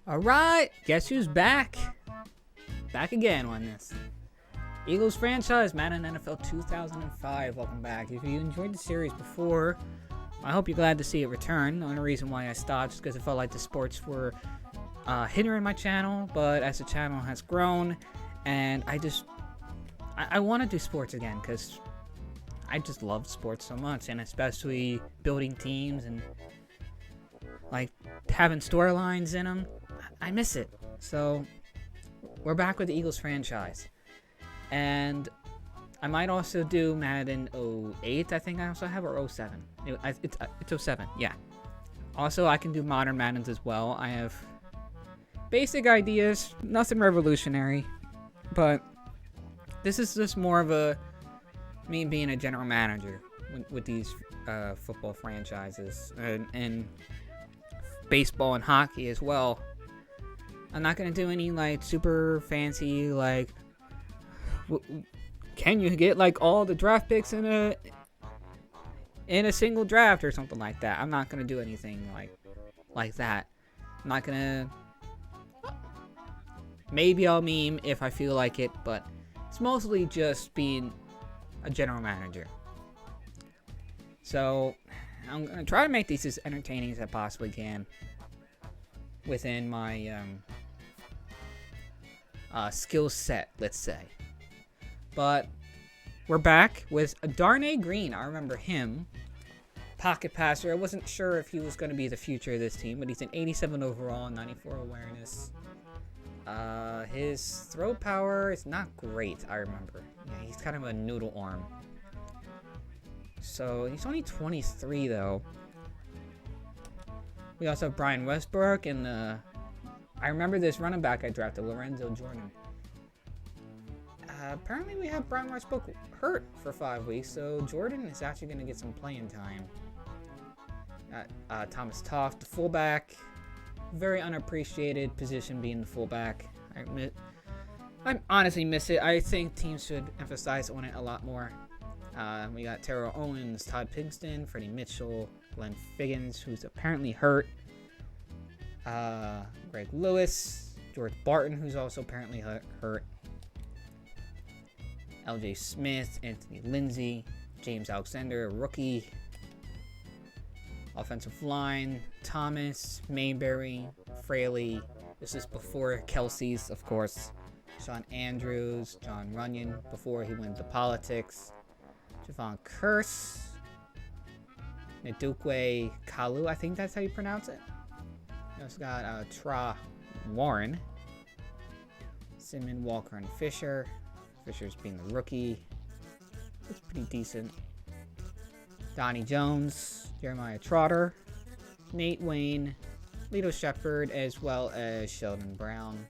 Alright, guess who's back? Back again on this. Eagles franchise, Madden NFL 2005. Welcome back. If you enjoyed the series before, I hope you're glad to see it return. The only reason why I stopped is because I felt like the sports were hindering my channel, but as the channel has grown, and I want to do sports again because I just love sports so much, and especially building teams and like having storylines in them. I miss it. So we're back with the Eagles franchise, and I might also do Madden 08. I think I also have, or 07. It's 07. Yeah. Also, I can do modern Maddens as well. I have basic ideas, nothing revolutionary, but this is just more of a me being a general manager with these football franchises and baseball and hockey as well. I'm not gonna do any like super fancy like can you get like all the draft picks in a single draft or something like that. I'm not gonna do anything like that. I'm not gonna. Maybe I'll meme if I feel like it, but it's mostly just being a general manager. So I'm gonna try to make these as entertaining as I possibly can within my skill set, let's say. But we're back with Darnay Green. I remember him. Pocket passer. I wasn't sure if he was going to be the future of this team, but he's an 87 overall, 94 awareness. His throw power is not great, I remember. Yeah, he's kind of a noodle arm. So he's only 23 though. We also have Brian Westbrook and I remember this running back I drafted, Lorenzo Jordan. Apparently we have Brian Westbrook hurt for 5 weeks, so Jordan is actually going to get some playing time. Thomas Toft, the fullback. Very unappreciated position being the fullback. I honestly miss it. I think teams should emphasize on it a lot more. We got Terrell Owens, Todd Pigston, Freddie Mitchell, Glenn Figgins, who's apparently hurt. Greg Lewis, George Barton, who's also apparently hurt. LJ Smith, Anthony Lindsay, James Alexander, rookie. Offensive line, Thomas, Mayberry, Fraley. This is before Kelsey's, of course. Sean Andrews, John Runyon, before he went to politics. Javon Curse, Ndukwe Kalu, I think that's how you pronounce it. We also got Tra Warren, Simon, Walker, and Fisher. Fisher's being the rookie. It's pretty decent. Donnie Jones, Jeremiah Trotter, Nate Wayne, Lito Shepard, as well as Sheldon Brown,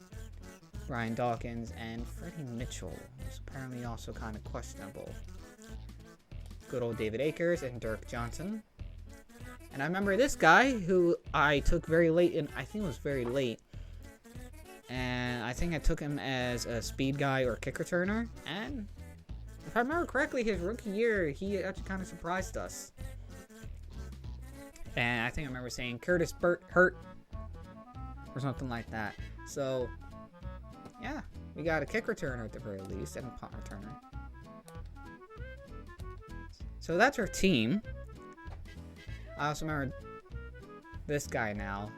Brian Dawkins, and Freddie Mitchell, who's apparently also kind of questionable. Good old David Akers and Dirk Johnson. And I remember this guy who I took very late, and I think it was very late. And I think I took him as a speed guy or kick returner. And if I remember correctly, his rookie year, he actually kind of surprised us. And I think I remember saying Curtis Burt hurt or something like that. So, yeah, we got a kick returner at the very least and a punt returner. So that's our team. I also remember this guy now,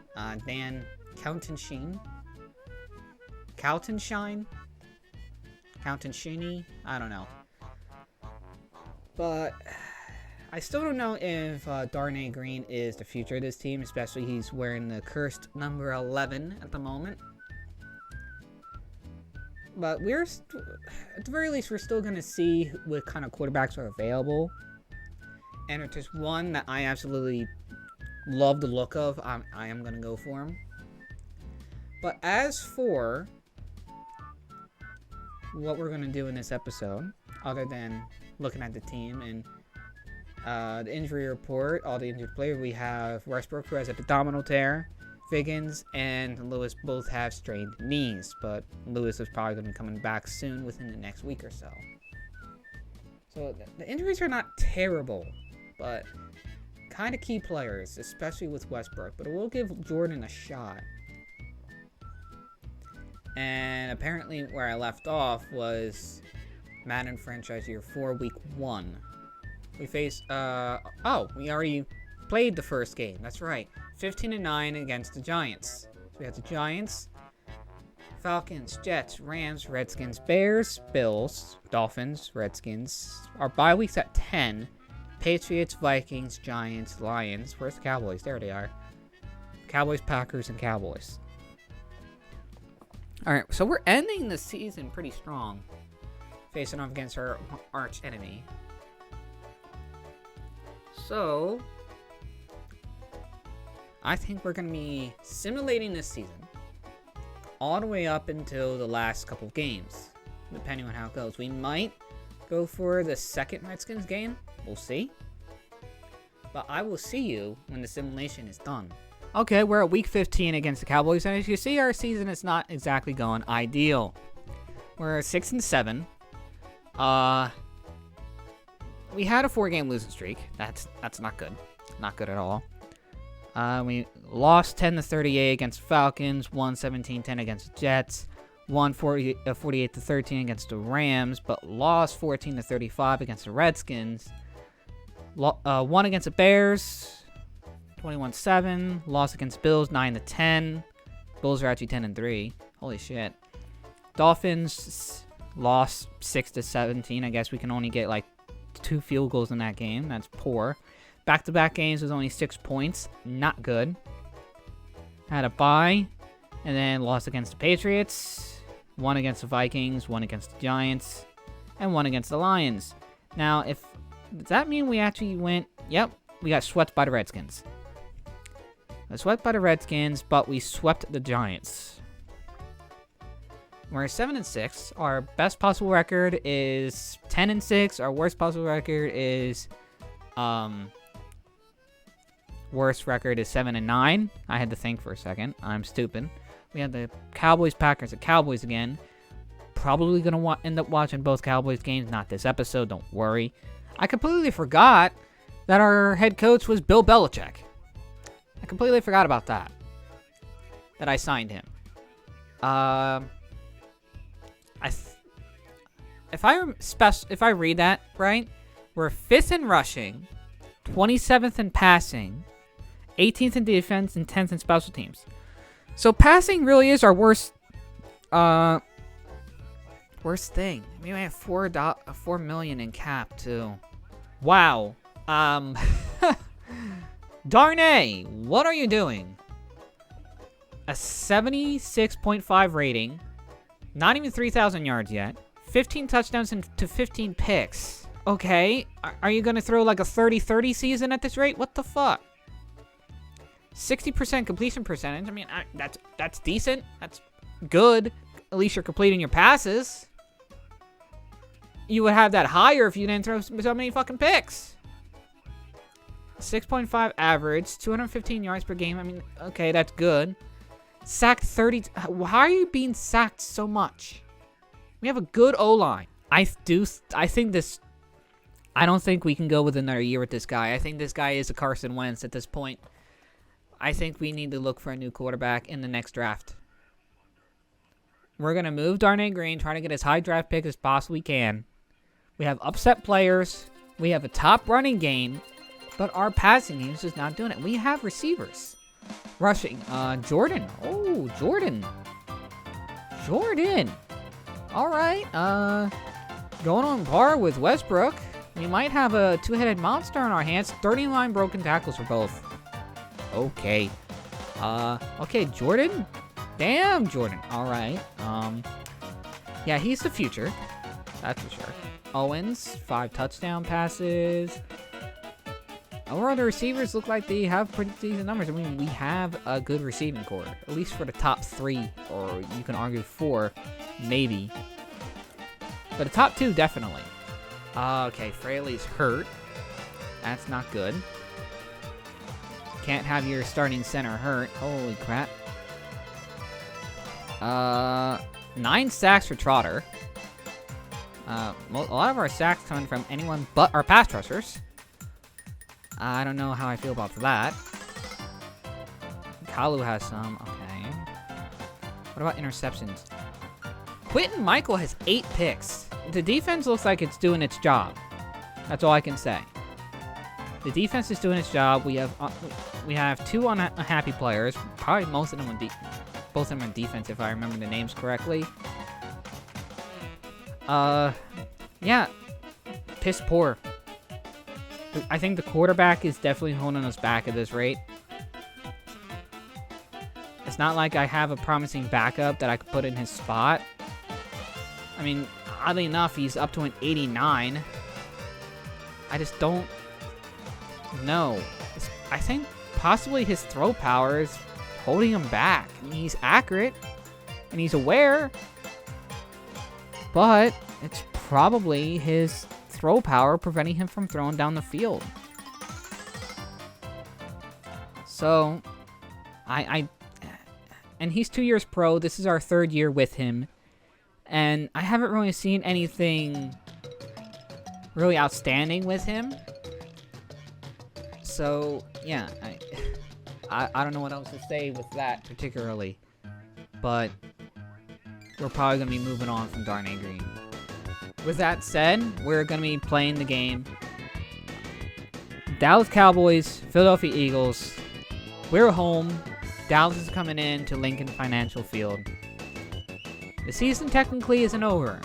Dan Caltonshine. Caltonshine? I don't know. But I still don't know if Darnay Green is the future of this team, especially he's wearing the cursed number 11 at the moment. But we're, at the very least, we're still going to see what kind of quarterbacks are available. And if there's one that I absolutely love the look of, I am going to go for him. But as for what we're going to do in this episode, other than looking at the team and the injury report, all the injured players, we have Westbrook, who has an abdominal tear. Figgins and Lewis both have strained knees, but Lewis is probably going to be coming back soon within the next week or so. So the injuries are not terrible, but kind of key players, especially with Westbrook. But we'll give Jordan a shot. And apparently where I left off was Madden Franchise Year 4, Week 1. We faced, we already played the first game. That's right. 15-9 against the Giants. So we had the Giants, Falcons, Jets, Rams, Redskins, Bears, Bills, Dolphins, Redskins. Our bye week's at 10. Patriots, Vikings, Giants, Lions. Where's the Cowboys? There they are. Cowboys, Packers, and Cowboys. Alright, so we're ending the season pretty strong. Facing off against our arch enemy. So, I think we're going to be simulating this season all the way up until the last couple of games, depending on how it goes. We might go for the second Redskins game. We'll see. But I will see you when the simulation is done. Okay, we're at week 15 against the Cowboys, and as you see, our season is not exactly going ideal. We're 6-7. We had a 4-game losing streak. That's not good. Not good at all. We lost 10-38 against Falcons, won 17-10 against the Jets, won 48-13 against the Rams, but lost 14-35 against the Redskins. Won against the Bears, 21-7. Lost against Bills, 9-10. Bills are actually 10-3. Holy shit. Dolphins lost 6-17. I guess we can only get like 2 field goals in that game. That's poor. Back-to-back games was only 6 points. Not good. Had a bye. And then lost against the Patriots. Won against the Vikings. Won against the Giants. And won against the Lions. Now, does that mean we actually went... Yep, we got swept by the Redskins. Swept by the Redskins, but we swept the Giants. We're 7-6. Our best possible record is 10-6. Our worst possible record is... Worst record is 7-9. I had to think for a second. I'm stupid. We had the Cowboys, Packers, the Cowboys again. Probably going to end up watching both Cowboys games. Not this episode, don't worry. I completely forgot that our head coach was Bill Belichick. I completely forgot about that. That I signed him. If I read that right, we're 5th in rushing, 27th in passing, 18th in defense, and 10th in special teams. So passing really is our worst thing. I mean, we have $4 million in cap too. Wow. Darnay, what are you doing? A 76.5 rating, not even 3,000 yards yet, 15 touchdowns to 15 picks. Okay, are you gonna throw like a 30-30 season at this rate? What the fuck? 60% completion percentage. I mean, that's decent. That's good. At least you're completing your passes. You would have that higher if you didn't throw so many fucking picks. 6.5 average, 215 yards per game. I mean, okay, that's good. Sacked 30. Why are you being sacked so much? We have a good O-line. I don't think we can go with another year with this guy. I think this guy is a Carson Wentz at this point. I think we need to look for a new quarterback in the next draft. We're going to move Darnay Green, try to get as high draft pick as possibly can. We have upset players. We have a top running game. But our passing game is just not doing it. We have receivers. Rushing. Jordan. Oh, Jordan. All right. Going on par with Westbrook. We might have a two-headed monster on our hands. 39 broken tackles for both. Okay. Okay, Jordan. Damn, Jordan. All right. Yeah, he's the future. That's for sure. Owens, 5 touchdown passes. Our other receivers look like they have pretty decent numbers. I mean, we have a good receiving core, at least for the top 3, or you can argue 4, maybe. But the top 2, definitely. Okay, Fraley's hurt. That's not good. Can't have your starting center hurt. Holy crap. 9 sacks for Trotter. A lot of our sacks coming from anyone but our pass rushers. I don't know how I feel about that. Kalu has some. Okay. What about interceptions? Quentin Michael has 8 picks. The defense looks like it's doing its job. That's all I can say. The defense is doing its job. We have 2 unhappy players. Probably most of them both of them on defense, if I remember the names correctly. Yeah, piss poor. I think the quarterback is definitely holding us back at this rate. It's not like I have a promising backup that I could put in his spot. I mean, oddly enough, he's up to an 89. I just don't know. I think possibly his throw power is holding him back. I mean, he's accurate, and he's aware, but it's probably his throw power preventing him from throwing down the field. So, and he's 2 years pro. This is our 3rd year with him, and I haven't really seen anything really outstanding with him. So, yeah, I don't know what else to say with that particularly, but we're probably going to be moving on from Darnay Green. With that said, we're going to be playing the game. Dallas Cowboys, Philadelphia Eagles. We're home. Dallas is coming in to Lincoln Financial Field. The season technically isn't over,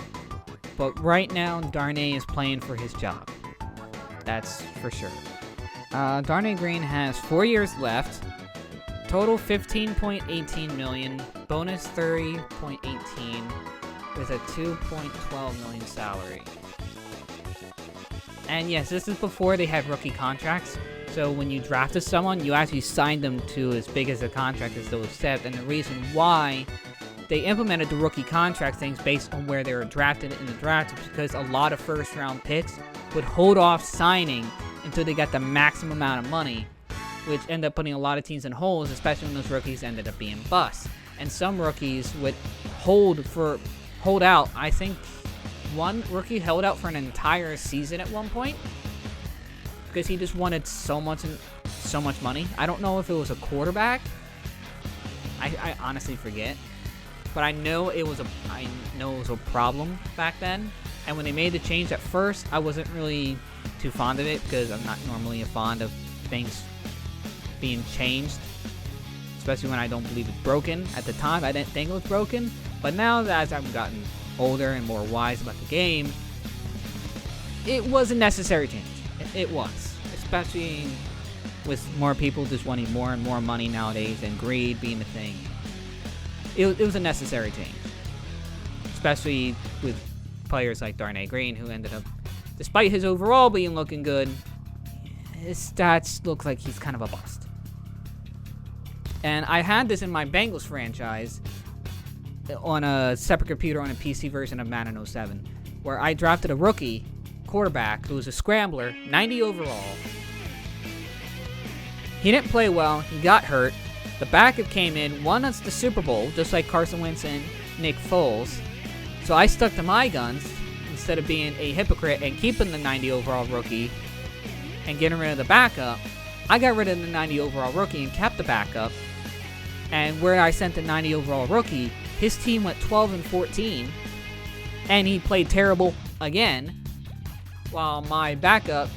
but right now Darnay is playing for his job. That's for sure. Darnay Green has 4 years left. Total $15.18 million. Bonus $30.18 with a $2.12 million salary. And yes, this is before they had rookie contracts. So when you drafted someone, you actually signed them to as big as a contract as they'll accept. And the reason why they implemented the rookie contract things based on where they were drafted in the draft is because a lot of first-round picks would hold off signing until they got the maximum amount of money, which ended up putting a lot of teams in holes, especially when those rookies ended up being busts. And some rookies would hold out. I think one rookie held out for an entire season at one point because he just wanted so much money. I don't know if it was a quarterback. I honestly forget, but I know it was a problem back then. And when they made the change at first, I wasn't really too fond of it because I'm not normally fond of things being changed, especially when I don't believe it's broken. At the time, I didn't think it was broken, but now that as I've gotten older and more wise about the game, it was a necessary change. It was, especially with more people just wanting more and more money nowadays and greed being the thing. It was a necessary change, especially with players like Darnay Green, who ended up, despite his overall being looking good, his stats look like he's kind of a bust. And I had this in my Bengals franchise on a separate computer on a PC version of Madden 07, where I drafted a rookie quarterback who was a scrambler, 90 overall. He didn't play well. He got hurt. The backup came in, won us the Super Bowl, just like Carson Wentz and Nick Foles. So I stuck to my guns instead of being a hypocrite and keeping the 90 overall rookie and getting rid of the backup. I got rid of the 90 overall rookie and kept the backup. And where I sent the 90 overall rookie, his team went 12-14, and he played terrible again, while my backup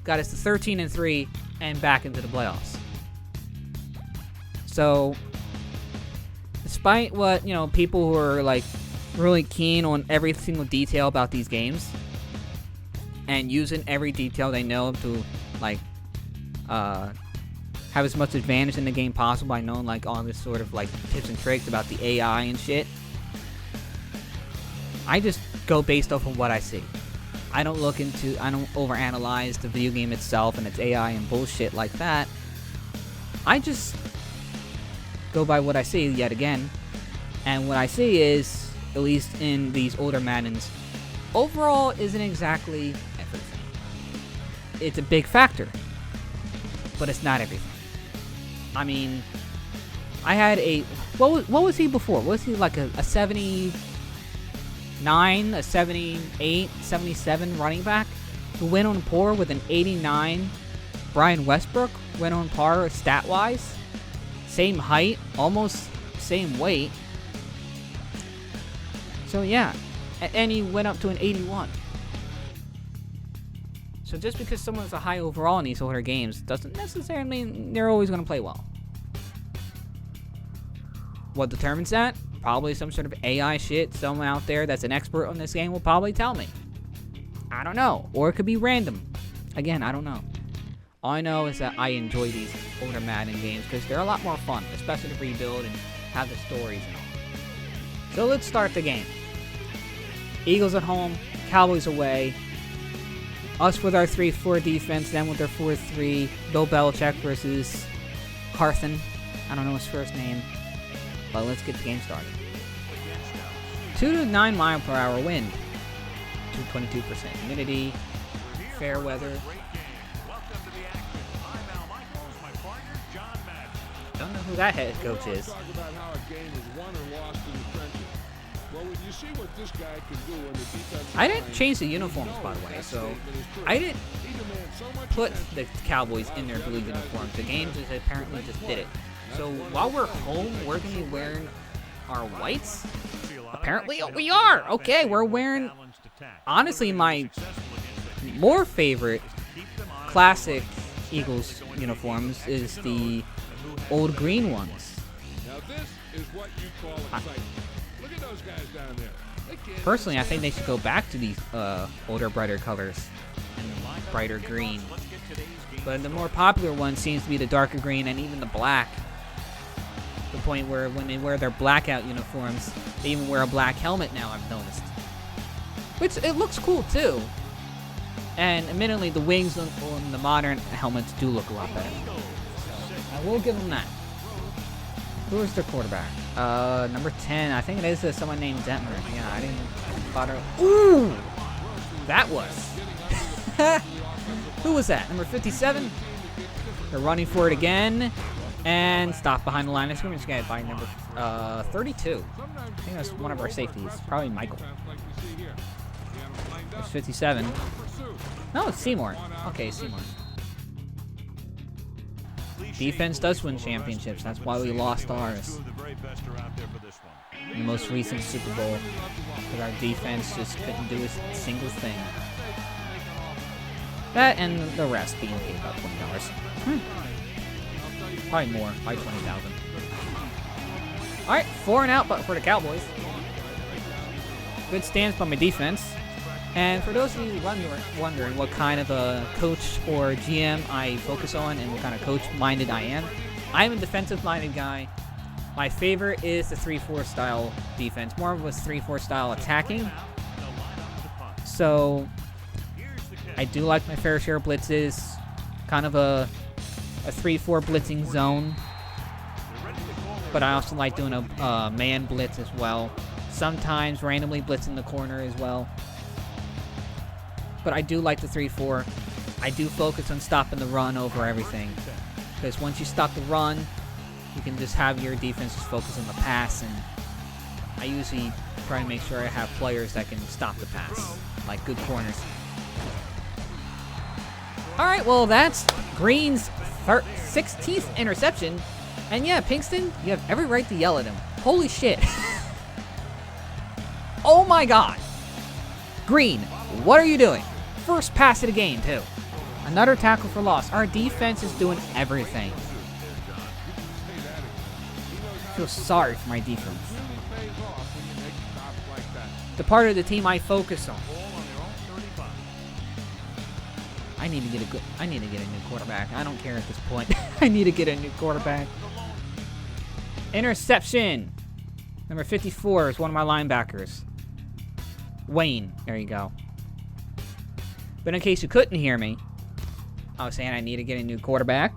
got us to 13-3 and back into the playoffs. So, despite what, people who are like really keen on every single detail about these games and using every detail they know to like have as much advantage in the game possible by knowing like all this sort of like tips and tricks about the AI and shit, I just go based off of what I see. I don't overanalyze the video game itself and its AI and bullshit like that. I just go by what I see yet again. And what I see is, at least in these older Maddens, overall isn't exactly everything. It's a big factor, but it's not everything. I mean, I had what was he before? Was he like a 79, a 78, 77 running back who went on par with an 89? Brian Westbrook went on par stat-wise. Same height, almost same weight. So yeah, and he went up to an 81. So just because someone's a high overall in these older games doesn't necessarily mean they're always going to play well. What determines that? Probably some sort of AI shit. Someone out there that's an expert on this game will probably tell me. I don't know. Or it could be random. Again, I don't know. All I know is that I enjoy these older Madden games because they're a lot more fun, especially to rebuild and have the stories and all. So let's start the game. Eagles at home, Cowboys away. Us with our 3-4 defense, them with their 4-3. Bill Belichick versus Carthen. I don't know his first name. But let's get the game started. 2 to 9 mile per hour wind. 22% humidity. Fair weather. Don't know who that head coach is. I didn't change the uniforms, by the way, so I didn't put the Cowboys in their blue uniforms. The game just apparently just did it. So while we're home, we're going to be wearing our whites? Apparently we are! Okay, we're wearing, honestly, my more favorite classic Eagles uniforms is the old green ones. Now this is what you call excitement. Look at those guys down there. Personally, I think they should go back to these older, brighter colors and brighter green. But the more popular one seems to be the darker green and even the black. The point where when they wear their blackout uniforms, they even wear a black helmet now, I've noticed. Which, it looks cool too. And admittedly, the wings on the modern helmets do look a lot better. So, I will give them that. Who is their quarterback? Number 10. I think it is someone named Detmer. Yeah, I didn't bother. Ooh! That was. Who was that? Number 57? They're running for it again. And stop behind the line of scrimmage guy by number 32. I think that's one of our safeties. Probably Michael. There's 57. No, it's Seymour. Okay, Seymour. Defense does win championships. That's why we lost ours in the most recent Super Bowl. Because our defense just couldn't do a single thing. That and the rest being paid about $20. Probably more, by 20,000. Alright, 4 and out but for the Cowboys. Good stance by my defense. And for those of you wondering what kind of a coach or GM I focus on and what kind of coach-minded I am a defensive-minded guy. My favorite is the 3-4 style defense. More of a 3-4 style attacking. So, I do like my fair share of blitzes. Kind of a 3-4 blitzing zone. But I also like doing a man blitz as well. Sometimes randomly blitzing the corner as well. But I do like the 3-4. I do focus on stopping the run over everything. Because once you stop the run, you can just have your defense just focus on the pass. And I usually try to make sure I have players that can stop the pass. Like good corners. Alright, well that's Green's 16th interception. And yeah, Pinkston, you have every right to yell at him. Holy shit. Oh my god. Green, what are you doing? First pass of the game, too. Another tackle for loss. Our defense is doing everything. I feel sorry for my defense. The part of the team I focus on. I need to get a new quarterback. I don't care at this point. I need to get a new quarterback. Interception. Number 54 is one of my linebackers. Wayne. There you go. But in case you couldn't hear me, I was saying I need to get a new quarterback.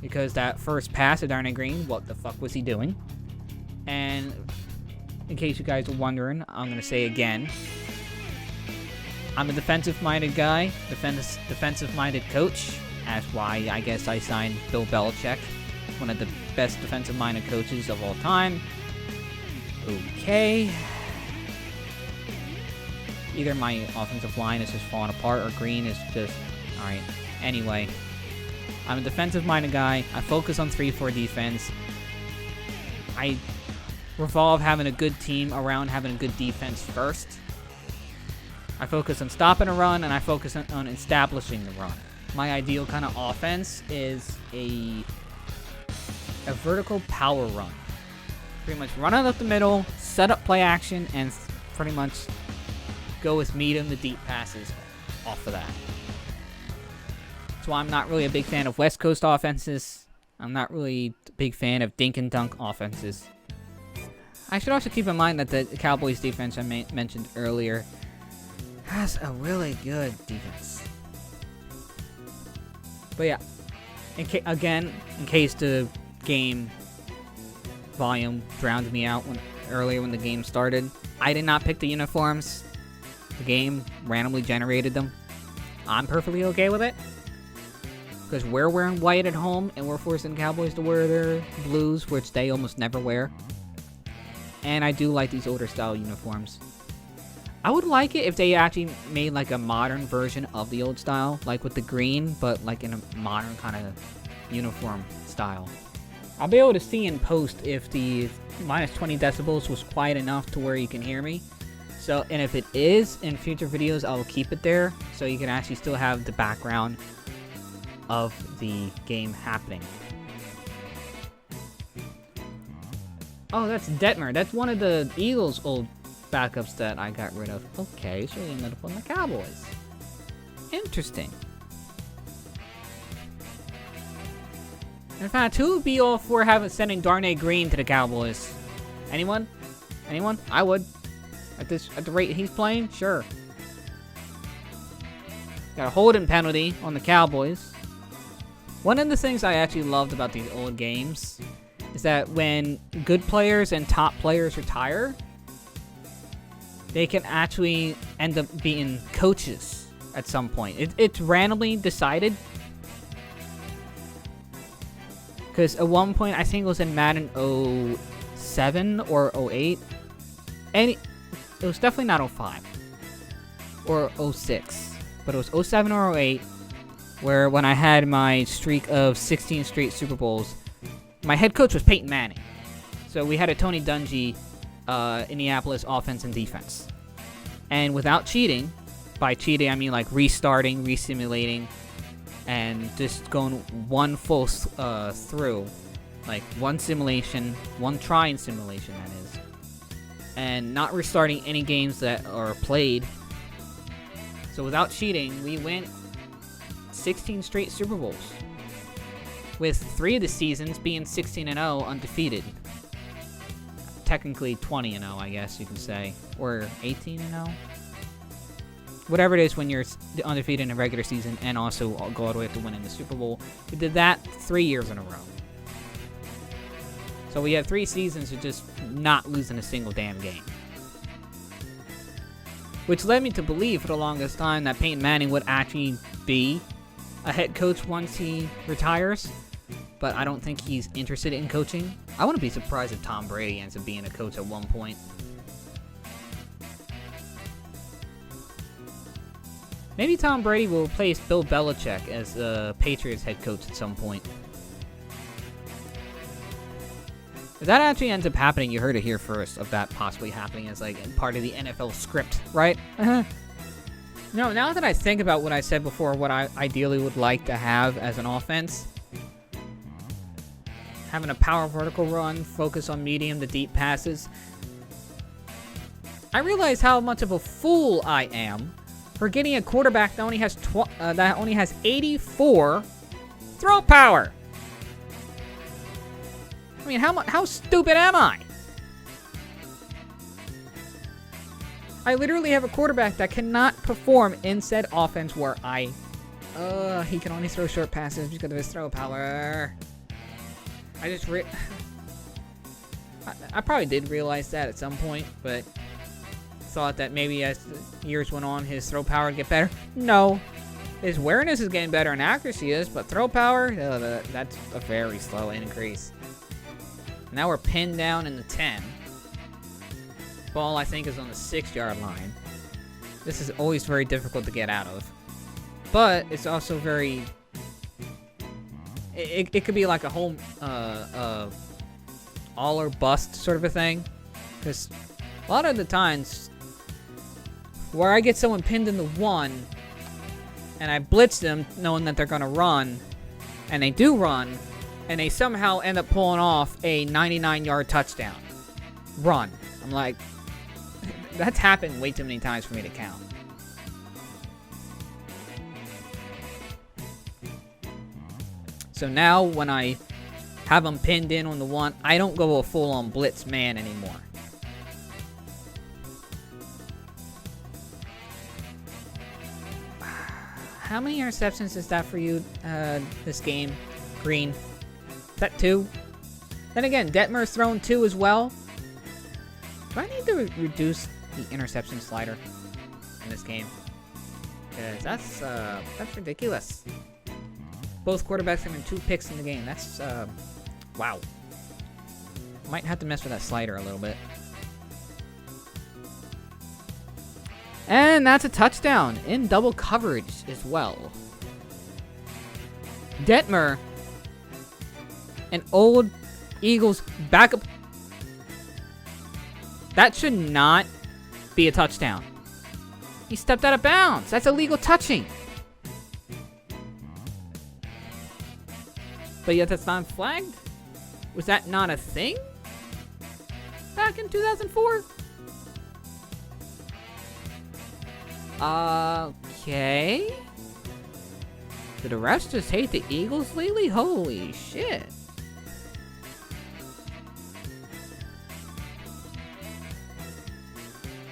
Because that first pass of Darnay Green, what the fuck was he doing? And in case you guys are wondering, I'm going to say again. I'm a defensive-minded guy, defensive-minded coach. That's why I guess I signed Bill Belichick, one of the best defensive-minded coaches of all time. Okay. Either my offensive line is just falling apart or Green is just... Alright. Anyway. I'm a defensive-minded guy. I focus on 3-4 defense. I revolve having a good team around having a good defense first. I focus on stopping a run, and I focus on establishing the run. My ideal kind of offense is a vertical power run. Pretty much run it up the middle, set up play action, and pretty much go with medium to deep passes off of that. That's why I'm not really a big fan of West Coast offenses. I'm not really a big fan of dink and dunk offenses. I should also keep in mind that the Cowboys defense I mentioned earlier has a really good defense. But yeah, in case the game volume drowned me out earlier when the game started, I did not pick the uniforms. The game randomly generated them. I'm perfectly okay with it, because we're wearing white at home and we're forcing the Cowboys to wear their blues, which they almost never wear. And I do like these older style uniforms. I would like it if they actually made like a modern version of the old style, like with the green, but like in a modern kind of uniform style. I'll be able to see in post if the minus 20 decibels was quiet enough to where you can hear me. So, and if it is, in future videos, I will keep it there so you can actually still have the background of the game happening. Oh, that's Detmer. That's one of the Eagles' old backups that I got rid of. Okay, so he ended up on the Cowboys. Interesting. In fact, who would be all for sending Darnay Green to the Cowboys? Anyone? Anyone? I would. At the rate he's playing, sure. Got a holding penalty on the Cowboys. One of the things I actually loved about these old games is that when good players and top players retire, they can actually end up being coaches at some point. It's randomly decided. Because at one point, I think it was in Madden 07 or 08. It was definitely not 05 or 06. But it was 07 or 08, where when I had my streak of 16 straight Super Bowls, my head coach was Peyton Manning. So we had a Tony Dungy Indianapolis offense and defense. And without cheating, by cheating I mean like restarting, resimulating, and just going one full through, like one simulation, one trying simulation that is, and not restarting any games that are played. So without cheating, we went 16 straight Super Bowls, with 3 of the seasons being 16-0 undefeated. Technically 20-0, I guess you can say, or 18-0. Whatever it is when you're undefeated in a regular season and also go all the way up to winning the Super Bowl. We did that 3 years in a row. So we had 3 seasons of just not losing a single damn game. Which led me to believe for the longest time that Peyton Manning would actually be a head coach once he retires. But I don't think he's interested in coaching. I wouldn't be surprised if Tom Brady ends up being a coach at one point. Maybe Tom Brady will replace Bill Belichick as Patriots head coach at some point. If that actually ends up happening, you heard it here first, of that possibly happening as like part of the NFL script, right? No, now that I think about what I said before, what I ideally would like to have as an offense, having a power vertical run, focus on medium to deep passes, I realize how much of a fool I am for getting a quarterback that only has 84 throw power. I mean, how stupid am I? I literally have a quarterback that cannot perform in said offense where he can only throw short passes because of his throw power. I probably did realize that at some point, but thought that maybe as the years went on, his throw power would get better. No. His awareness is getting better and accuracy is, but throw power, that's a very slow increase. Now we're pinned down in the 10. Ball, I think, is on the 6-yard line. This is always very difficult to get out of. But it's also very... It could be like a home all or bust sort of a thing. Because a lot of the times where I get someone pinned in the 1 and I blitz them knowing that they're going to run, and they do run, and they somehow end up pulling off a 99-yard touchdown run. I'm like, that's happened way too many times for me to count. So now when I have them pinned in on the 1, I don't go a full-on blitz man anymore. How many interceptions is that for you this game, Green? Is that 2? Then again, Detmer's thrown 2 as well. Do I need to reduce the interception slider in this game? Because that's ridiculous. Both quarterbacks having 2 picks in the game. That's, wow. Might have to mess with that slider a little bit. And that's a touchdown in double coverage as well. Detmer, an old Eagles backup. That should not be a touchdown. He stepped out of bounds. That's illegal touching. But yet that's not flagged? Was that not a thing back in 2004? Okay. Did the refs just hate the Eagles lately? Holy shit.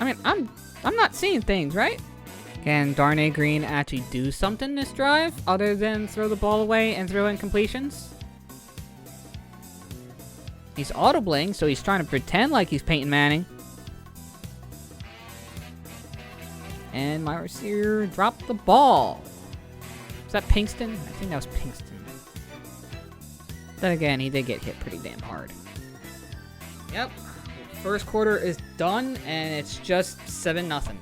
I mean, I'm not seeing things, right? Can Darnay Green actually do something this drive other than throw the ball away and throw incompletions? He's audibling, so he's trying to pretend like he's Peyton Manning. And my receiver dropped the ball. Is that Pinkston? I think that was Pinkston. Then again, he did get hit pretty damn hard. Yep. First quarter is done, and it's just 7-0.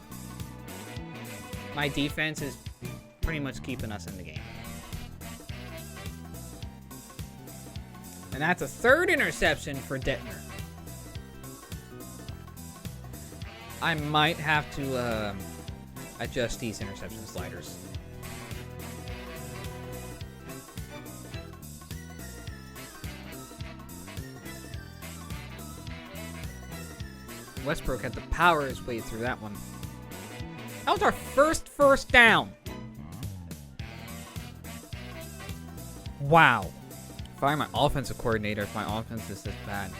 My defense is pretty much keeping us in the game. And that's a 3rd interception for Detmer. I might have to adjust these interception sliders. Westbrook had to power his way through that one. That was our first down. Wow. If I'm my offensive coordinator, if my offense is this bad.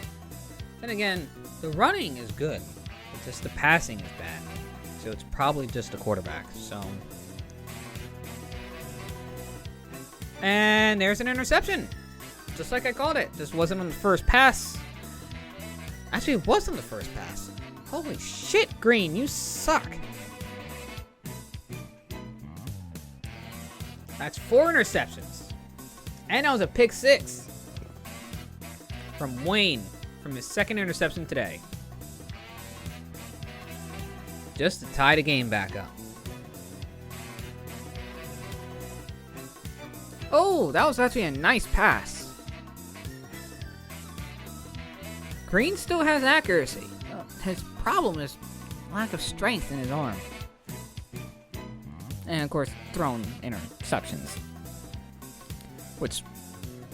Then again, the running is good, but just the passing is bad. So it's probably just the quarterback. So, and there's an interception. Just like I called it. Just wasn't on the first pass. Actually, it was on the first pass. Holy shit, Green, you suck. That's 4 interceptions. And that was a pick 6 from Wayne from his 2nd interception today. Just to tie the game back up. Oh, that was actually a nice pass. Green still has accuracy. His problem is lack of strength in his arm. And of course, thrown interceptions. Which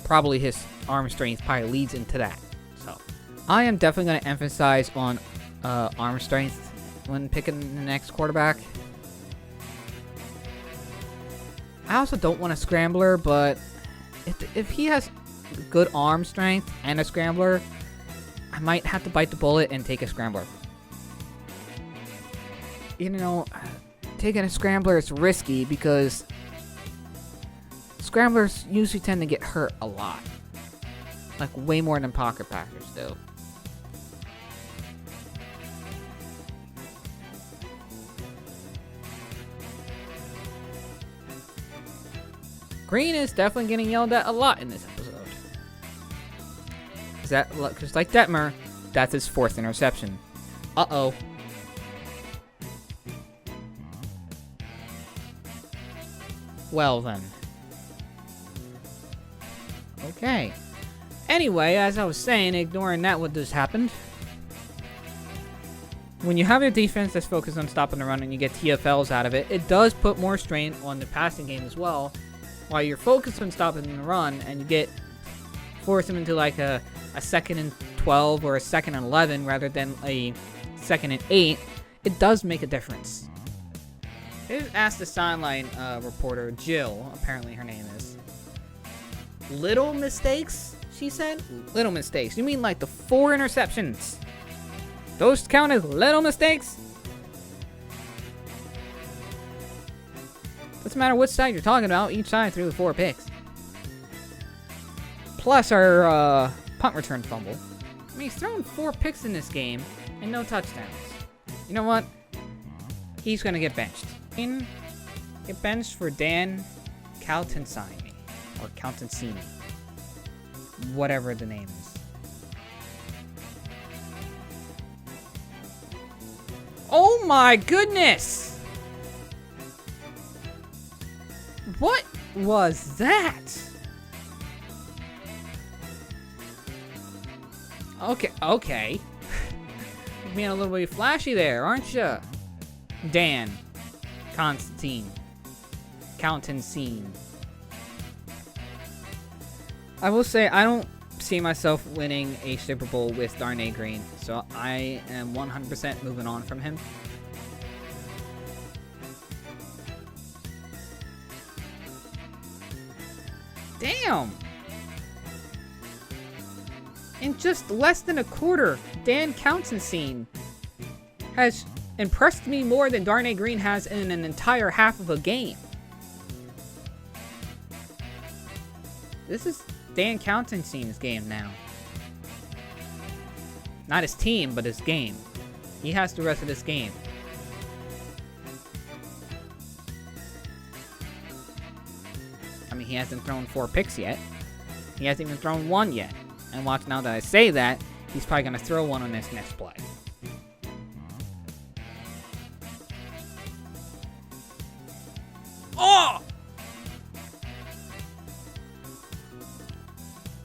probably his arm strength probably leads into that. So I am definitely going to emphasize on arm strength when picking the next quarterback. I also don't want a scrambler, but if he has good arm strength and a scrambler, I might have to bite the bullet and take a scrambler. You know, taking a scrambler is risky because scramblers usually tend to get hurt a lot. Like way more than pocket passers do. Green is definitely getting yelled at a lot in this episode. Because like Detmer, that's his 4th interception. Uh-oh. Well then. Okay. Anyway, as I was saying, ignoring that what just happened. When you have a defense that's focused on stopping the run and you get TFLs out of it, it does put more strain on the passing game as well. While you're focused on stopping the run and you force them into like a 2nd and 12 or a 2nd and 11 rather than a 2nd and 8, it does make a difference. I just asked the sideline reporter, Jill, apparently her name is. Little mistakes, she said? Little mistakes. You mean like the 4 interceptions? Those count as little mistakes? Doesn't matter which side you're talking about, each side threw the 4 picks. Plus our punt return fumble. I mean, he's thrown 4 picks in this game and no touchdowns. You know what? He's gonna get benched. Get benched for Dan Caltansini. Or Caltansini. Whatever the name is. Oh my goodness! What was that? Okay. You're being a little bit flashy there, aren't you? Dan. Constantine. Caltansine. I will say, I don't see myself winning a Super Bowl with Darnay Green, so I am 100% moving on from him. Damn! In just less than a quarter, Dan Caltansine has impressed me more than Darnay Green has in an entire half of a game. This is Dan Caltansine's game now. Not his team, but his game. He has the rest of this game. I mean, he hasn't thrown 4 picks yet. He hasn't even thrown 1 yet. And watch, now that I say that, he's probably going to throw 1 on this next play. Oh!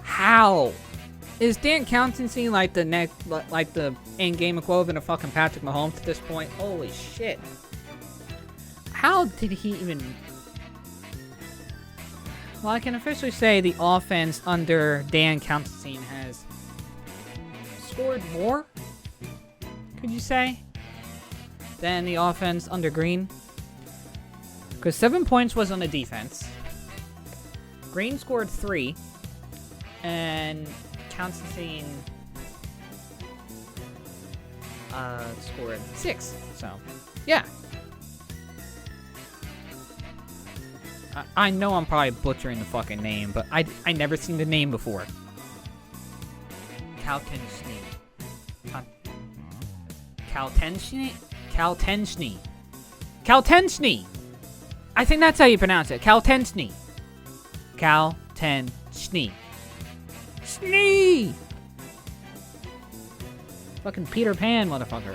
How? Is Dan Caltansine like the in-game equivalent of fucking Patrick Mahomes at this point? Holy shit. How did he even... Well, I can officially say the offense under Dan Caltansine has scored more, could you say, than the offense under Green? Because 7 points was on the defense. Green scored 3. And Caltansine scored 6. So, yeah. I know I'm probably butchering the fucking name, but I never seen the name before. Caltansine. Caltansine. I think that's how you pronounce it. Caltansine. Snee! Fucking Peter Pan, motherfucker.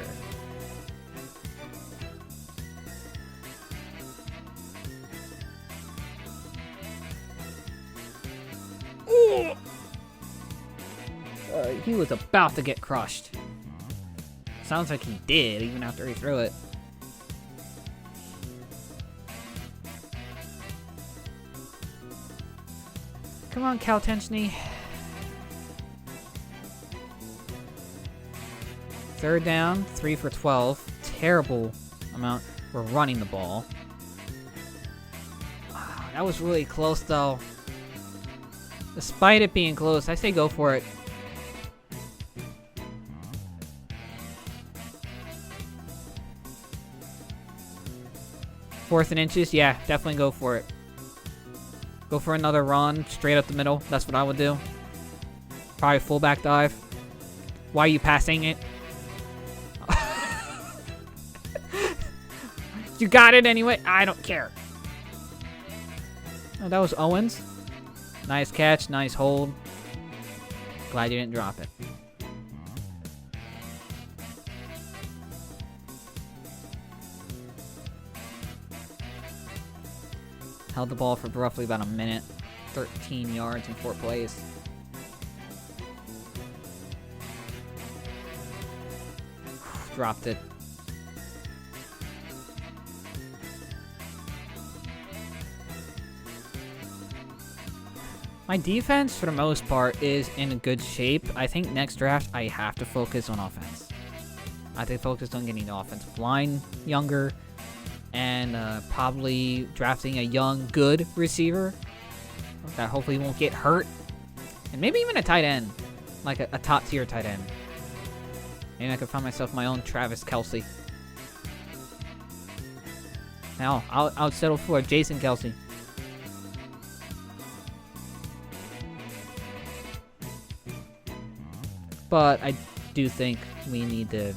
He was about to get crushed. Sounds like he did, even after he threw it. Come on, Caltansine. 3rd down, 3 for 12. Terrible amount. We're running the ball. That was really close, though. Despite it being close, I say go for it. Fourth and inches, yeah, definitely go for it. Go for another run, straight up the middle. That's what I would do. Probably fullback dive. Why are you passing it? You got it anyway. I don't care. Oh, that was Owens. Nice catch, nice hold. Glad you didn't drop it. Held the ball for roughly about a minute. 13 yards in 4 plays. dropped it. My defense, for the most part, is in good shape. I think next draft, I have to focus on offense. I have to focus on getting the offensive line younger and probably drafting a young, good receiver that hopefully won't get hurt. And maybe even a tight end, like a top-tier tight end. Maybe I could find myself my own Travis Kelce. Now, I'll settle for Jason Kelce. But I do think we need to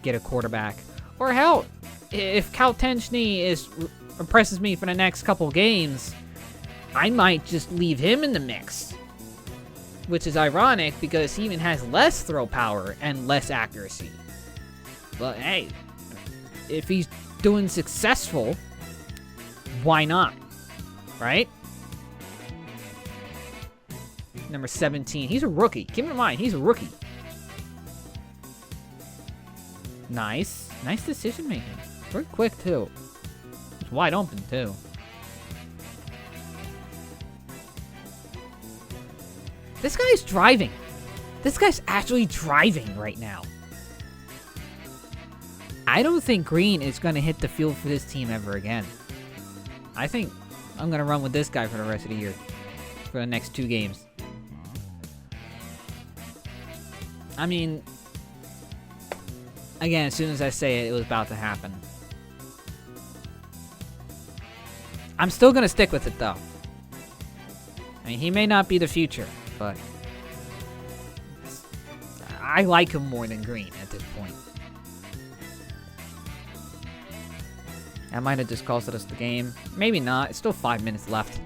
get a quarterback. Or hell, if Cal Tenchny impresses me for the next couple games, I might just leave him in the mix. Which is ironic because he even has less throw power and less accuracy. But hey, if he's doing successful, why not? Right? Number 17. He's a rookie. Keep in mind, he's a rookie. Nice. Nice decision making. Very quick, too. It's wide open, too. This guy's driving. This guy's actually driving right now. I don't think Green is going to hit the field for this team ever again. I think I'm going to run with this guy for the rest of the year. For the next 2 games. I mean, again, as soon as I say it, it was about to happen. I'm still going to stick with it, though. I mean, he may not be the future, but I like him more than Green at this point. That might have just costed us the game. Maybe not. It's still 5 minutes left.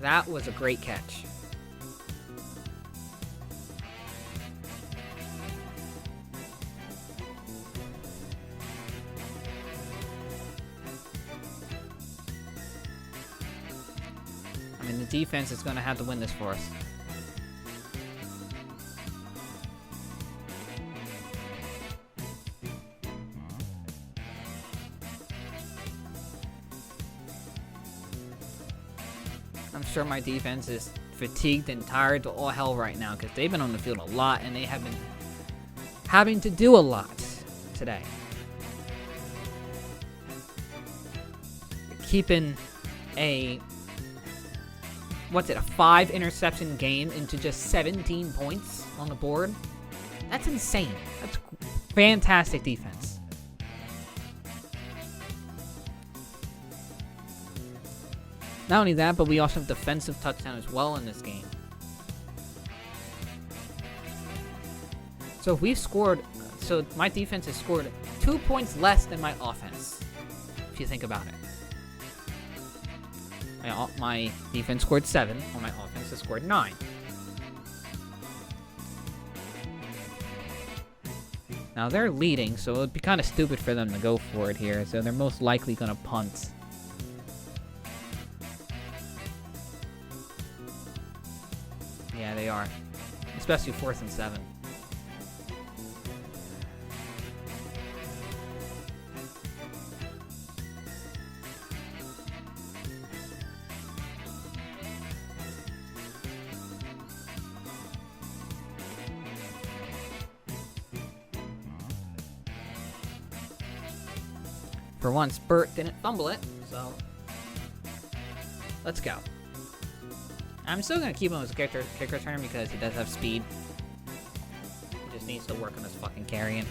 That was a great catch. I mean, the defense is going to have to win this for us. I'm sure my defense is fatigued and tired to all hell right now because they've been on the field a lot and they have been having to do a lot today. Keeping a 5 interception game into just 17 points on the board. That's insane. That's fantastic defense. Not only that, but we also have defensive touchdown as well in this game. So if we've scored, so my defense has scored 2 points less than my offense, if you think about it. My defense scored 7, while my offense has scored 9. Now they're leading, so it would be kind of stupid for them to go for it here, so they're most likely going to punt. Yeah, they are. Especially 4th and 7. For once, Burt didn't fumble it, so let's go. I'm still going to keep him as a kick returner because he does have speed. He just needs to work on his fucking carrying.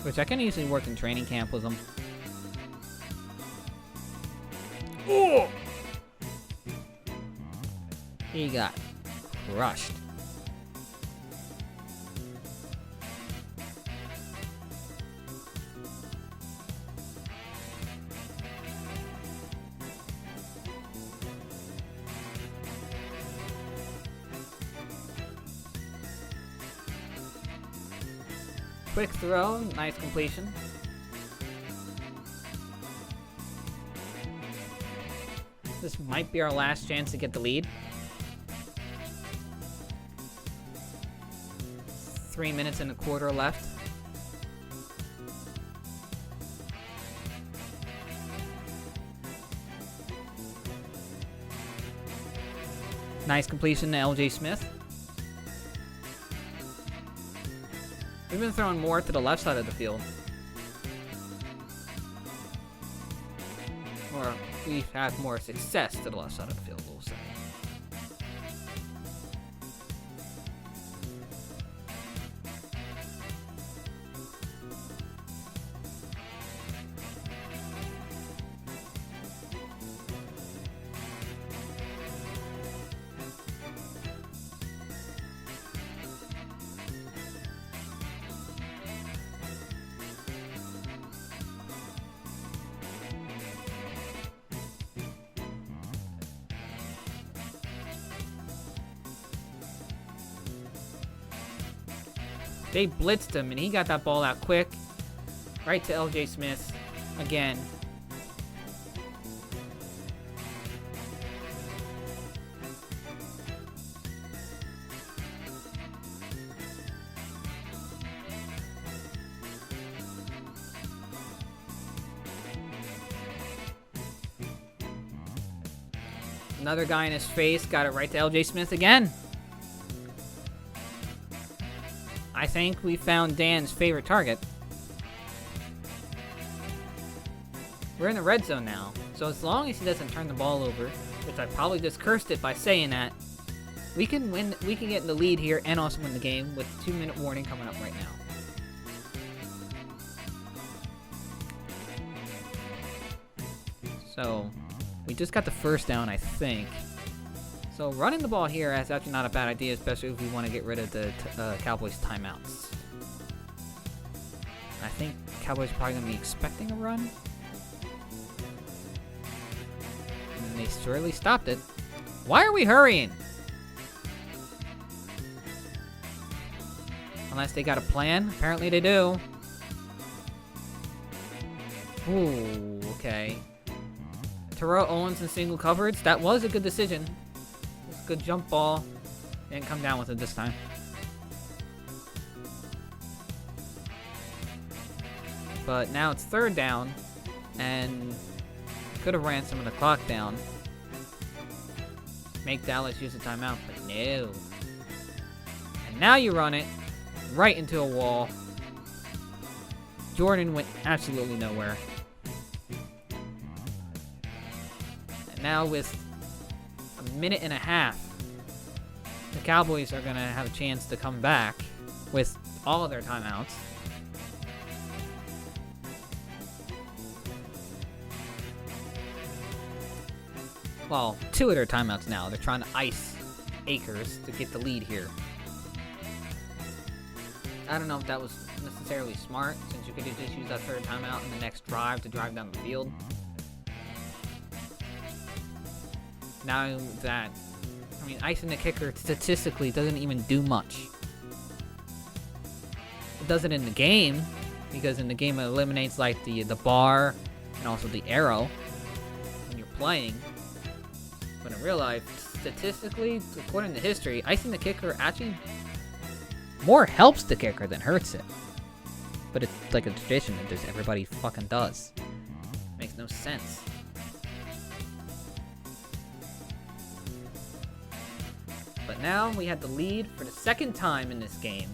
Which I can usually work in training camp with him. Oh! He got crushed. quick throw. Nice completion. This might be our last chance to get the lead. 3 minutes and a quarter left. Nice completion to LJ Smith. We've been throwing more to the left side of the field. Or we've had more success to the left side of the field, we'll say. They blitzed him, and he got that ball out quick. Right to LJ Smith again. Another guy in his face, got it right to LJ Smith again. I think we found Dan's favorite target. We're in the red zone now, so as long as he doesn't turn the ball over, which I probably just cursed it by saying that, we can win. We can get in the lead here and also win the game with 2-minute warning coming up right now. So we just got the first down, I think. So running the ball here is actually not a bad idea, especially if we want to get rid of the Cowboys' timeouts. I think Cowboys are probably going to be expecting a run. And they surely stopped it. Why are we hurrying? Unless they got a plan. Apparently they do. Ooh, okay. Terrell Owens in single coverage. That was a good decision. Good jump ball. Didn't come down with it this time. But now it's third down, and could have ran some of the clock down. Make Dallas use a timeout, but no. And now you run it right into a wall. Jordan went absolutely nowhere. And now with a minute and a half, the Cowboys are going to have a chance to come back with all of their timeouts. Well, 2 of their timeouts now. They're trying to ice Akers to get the lead here. I don't know if that was necessarily smart, since you could just use that third timeout in the next drive to drive down the field. Now that, I mean, icing the kicker statistically doesn't even do much. It does it in the game, because in the game it eliminates like the bar and also the arrow when you're playing. But in real life, statistically, according to history, icing the kicker actually more helps the kicker than hurts it. But it's like a tradition that just everybody fucking does. Makes no sense. But now we have the lead for the second time in this game.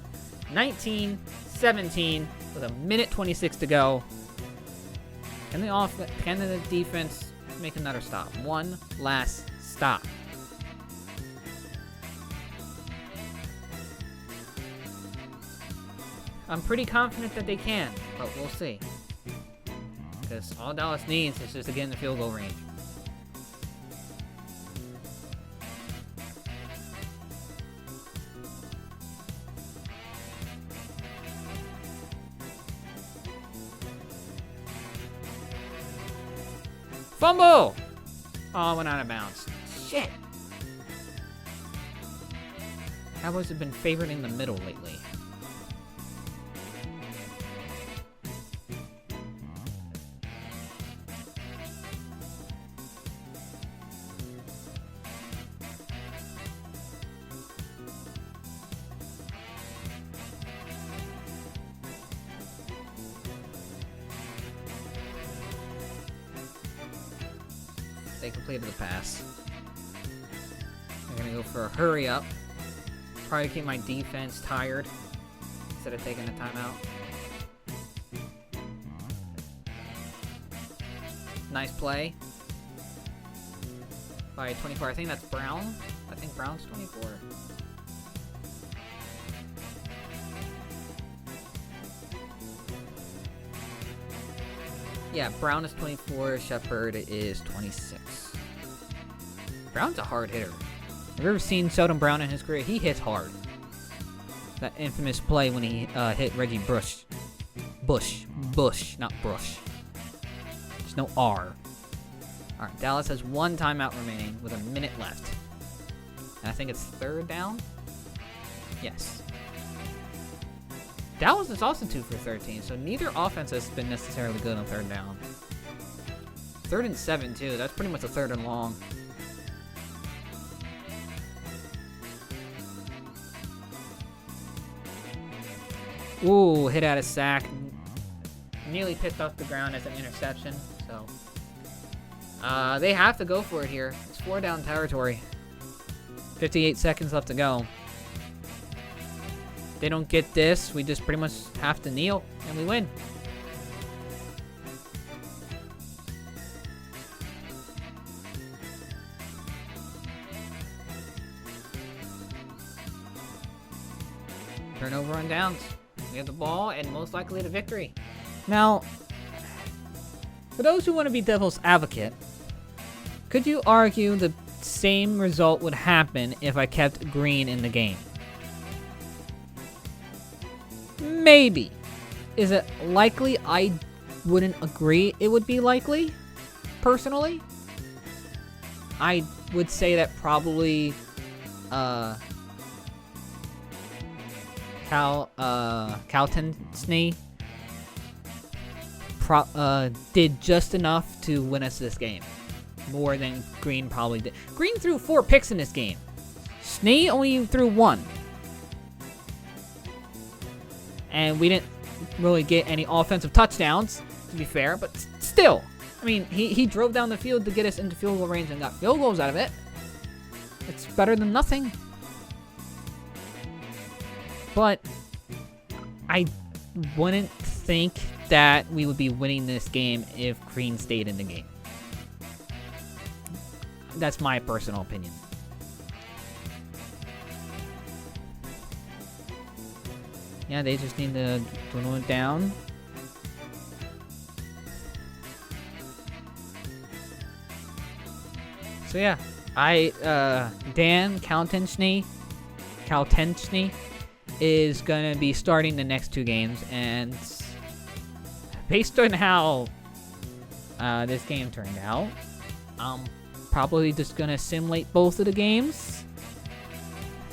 19-17 with a minute 26 to go. Can the defense make another stop? One last stop. I'm pretty confident that they can, but we'll see. Because all Dallas needs is just to get in the field goal range. Fumble! Oh, it went out of bounds. Shit! Cowboys have been favored in the middle lately. they completed the pass. They're gonna go for a hurry up. Probably keep my defense tired instead of taking a timeout. Nice play by 24. I think that's Brown. I think Brown's 24. Yeah, Brown is 24. Shepard is 26. Brown's a hard hitter. Have you ever seen Sheldon Brown in his career? He hits hard. That infamous play when he hit Reggie Bush. Bush, not Brush. There's no R. Alright, Dallas has one timeout remaining with a minute left. And I think it's third down? Yes. Dallas is also 2 for 13, so neither offense has been necessarily good on third down. 3rd and 7, too. That's pretty much a 3rd and long. Ooh, hit out of sack. Nearly picked off the ground as an interception, so they have to go for it here. It's 4 down territory. 58 seconds left to go. They don't get this, we just pretty much have to kneel, and we win. Turnover on downs. We have the ball, and most likely the victory. Now, for those who want to be devil's advocate, could you argue the same result would happen if I kept Green in the game? Maybe. Is it likely? I wouldn't agree it would be likely, personally. I would say that probably Calton Snee did just enough to win us this game. More than Green probably did. Green threw 4 picks in this game. Snee only threw 1. And we didn't really get any offensive touchdowns, to be fair, but still. I mean, he drove down the field to get us into field goal range and got field goals out of it. It's better than nothing. But I wouldn't think that we would be winning this game if Green stayed in the game. That's my personal opinion. Yeah, they just need to dwindle it down. So yeah, Dan Caltensney is gonna be starting the next 2 games, and based on how this game turned out, I'm probably just gonna simulate both of the games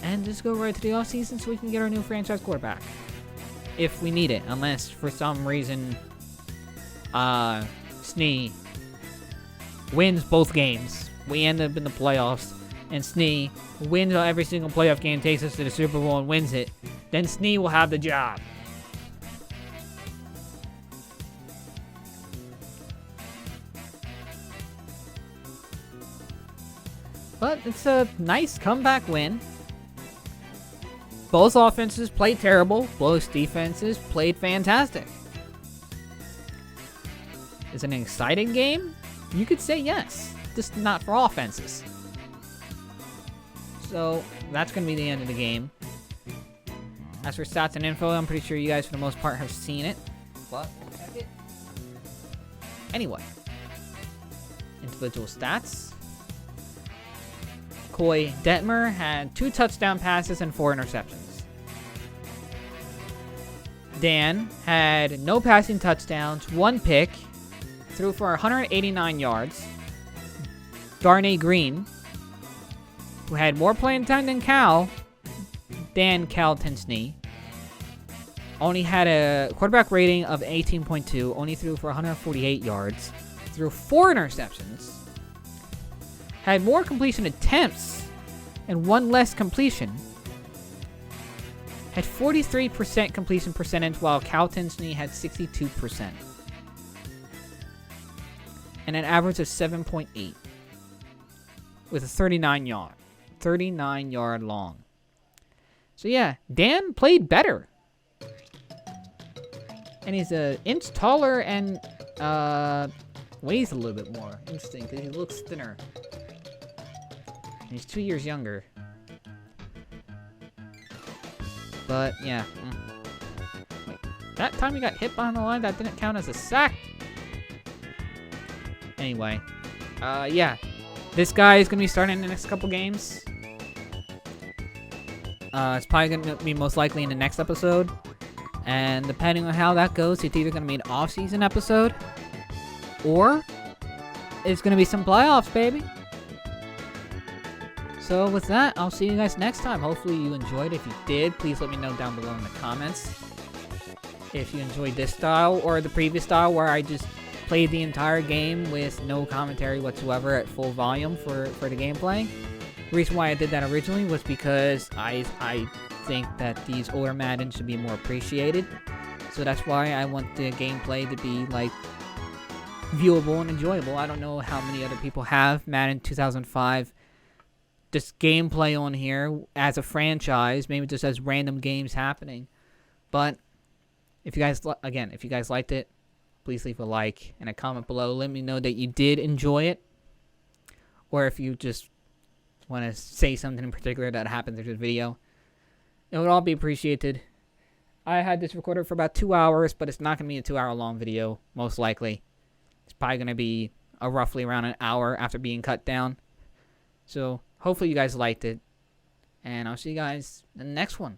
and just go right to the offseason so we can get our new franchise quarterback. If we need it, unless for some reason Snee wins both games. We end up in the playoffs, and Snee wins every single playoff game, takes us to the Super Bowl and wins it. Then Snee will have the job. But it's a nice comeback win. Both offenses played terrible. Both defenses played fantastic. Is it an exciting game? You could say yes. Just not for offenses. So, that's going to be the end of the game. As for stats and info, I'm pretty sure you guys, for the most part, have seen it. But, we'll check it. Anyway. Individual stats. Koy Detmer had 2 touchdown passes and 4 interceptions. Dan had no passing touchdowns, 1 pick, threw for 189 yards. Darnay Green, who had more playing time than Dan Caltensney, only had a quarterback rating of 18.2, only threw for 148 yards, threw 4 interceptions, had more completion attempts and 1 less completion, had 43% completion percentage while Caltensney had 62%, and an average of 7.8. with a 39 yard long. So yeah, Dan played better. And he's an inch taller and weighs a little bit more. Interesting, because he looks thinner. And he's 2 years younger. But yeah. Wait, that time he got hit behind the line, that didn't count as a sack. Anyway, yeah. This guy is going to be starting in the next couple games. It's probably going to be most likely in the next episode. And depending on how that goes, it's either going to be an off-season episode, or it's going to be some playoffs, baby. So with that, I'll see you guys next time. Hopefully you enjoyed. If you did, please let me know down below in the comments. If you enjoyed this style or the previous style where I just played the entire game with no commentary whatsoever at full volume for the gameplay. The reason why I did that originally was because I think that these older Madden should be more appreciated. So that's why I want the gameplay to be like viewable and enjoyable. I don't know how many other people have Madden 2005 just gameplay on here as a franchise, maybe just as random games happening. But if you guys if you guys liked it, please leave a like and a comment below. Let me know that you did enjoy it, or if you just want to say something in particular that happened through the video. It would all be appreciated. I had this recorded for about 2 hours, but it's not going to be a 2-hour long video, most likely. It's probably going to be roughly around an hour after being cut down. So, hopefully you guys liked it. And I'll see you guys in the next one.